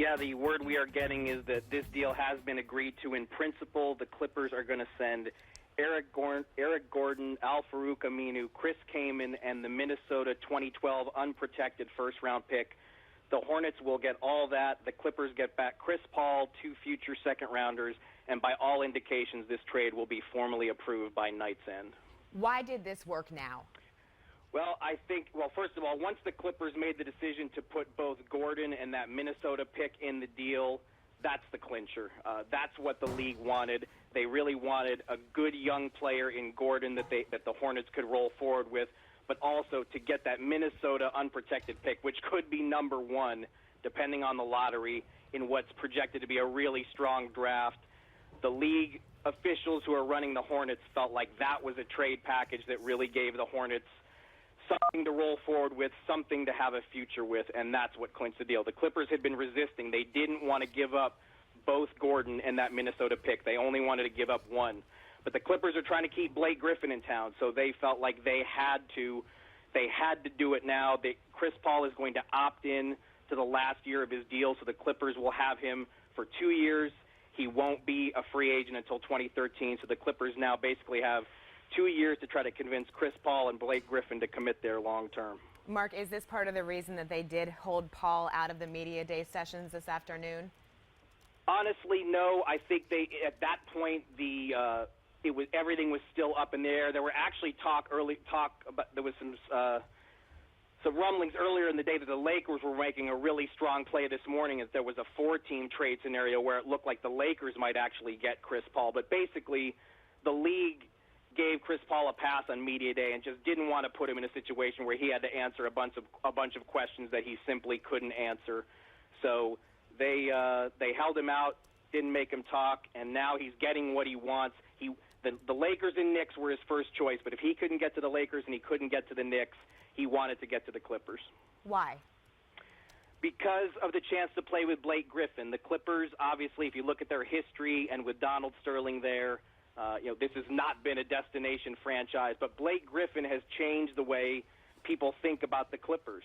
Yeah, the word we are getting is that this deal has been agreed to in principle. The Clippers are going to send Eric Gordon, Al-Farouq Aminu, Chris Kaman, and the Minnesota 2012 unprotected first-round pick. The Hornets will get all that. The Clippers get back Chris Paul, 2 future second-rounders, and by all indications, this trade will be formally approved by night's end. Why did this work now? Well, first of all, once the Clippers made the decision to put both Gordon and that Minnesota pick in the deal, that's the clincher. That's what the league wanted. They really wanted a good young player in Gordon that the Hornets could roll forward with, but also to get that Minnesota unprotected pick, which could be number 1, depending on the lottery, in what's projected to be a really strong draft. The league officials who are running the Hornets felt like that was a trade package that really gave the Hornets something to roll forward with, something to have a future with, and that's what clinched the deal. The Clippers had been resisting. They didn't want to give up both Gordon and that Minnesota pick. They only wanted to give up one. But the Clippers are trying to keep Blake Griffin in town, so they felt like they had to do it now. Chris Paul is going to opt in to the last year of his deal, so the Clippers will have him for 2 years. He won't be a free agent until 2013, so the Clippers now basically have 2 years to try to convince Chris Paul and Blake Griffin to commit there long term. Mark, is this part of the reason that they did hold Paul out of the media day sessions this afternoon? Honestly, no. I think at that point everything was still up in the air. There were actually there was some rumblings earlier in the day that the Lakers were making a really strong play this morning, as there was a 4-team trade scenario where it looked like the Lakers might actually get Chris Paul. But basically, the league gave Chris Paul a pass on media day and just didn't want to put him in a situation where he had to answer a bunch of questions that he simply couldn't answer. So they held him out, didn't make him talk, and now he's getting what he wants. The Lakers and Knicks were his first choice, but if he couldn't get to the Lakers and he couldn't get to the Knicks, he wanted to get to the Clippers. Why? Because of the chance to play with Blake Griffin. The Clippers, obviously, if you look at their history and with Donald Sterling there, this has not been a destination franchise, but Blake Griffin has changed the way people think about the Clippers.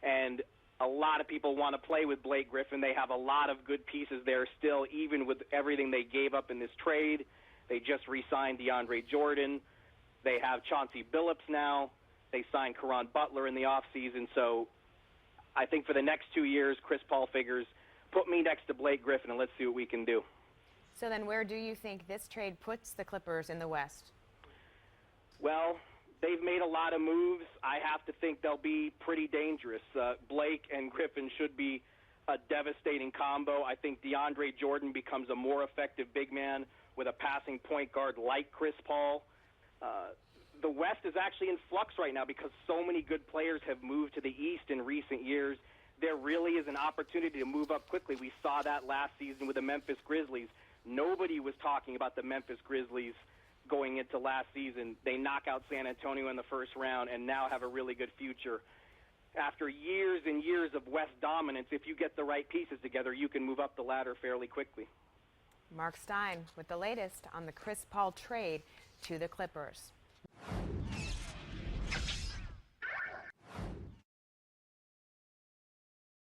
And a lot of people want to play with Blake Griffin. They have a lot of good pieces there still, even with everything they gave up in this trade. They just re-signed DeAndre Jordan. They have Chauncey Billups now. They signed Caron Butler in the offseason. So I think for the next 2 years, Chris Paul figures, put me next to Blake Griffin and let's see what we can do. So then where do you think this trade puts the Clippers in the West? Well, they've made a lot of moves. I have to think they'll be pretty dangerous. Blake and Griffin should be a devastating combo. I think DeAndre Jordan becomes a more effective big man with a passing point guard like Chris Paul. The West is actually in flux right now because so many good players have moved to the East in recent years. There really is an opportunity to move up quickly. We saw that last season with the Memphis Grizzlies. Nobody was talking about the Memphis Grizzlies going into last season. They knock out San Antonio in the first round and now have a really good future. After years and years of West dominance, if you get the right pieces together, you can move up the ladder fairly quickly. Mark Stein with the latest on the Chris Paul trade to the Clippers.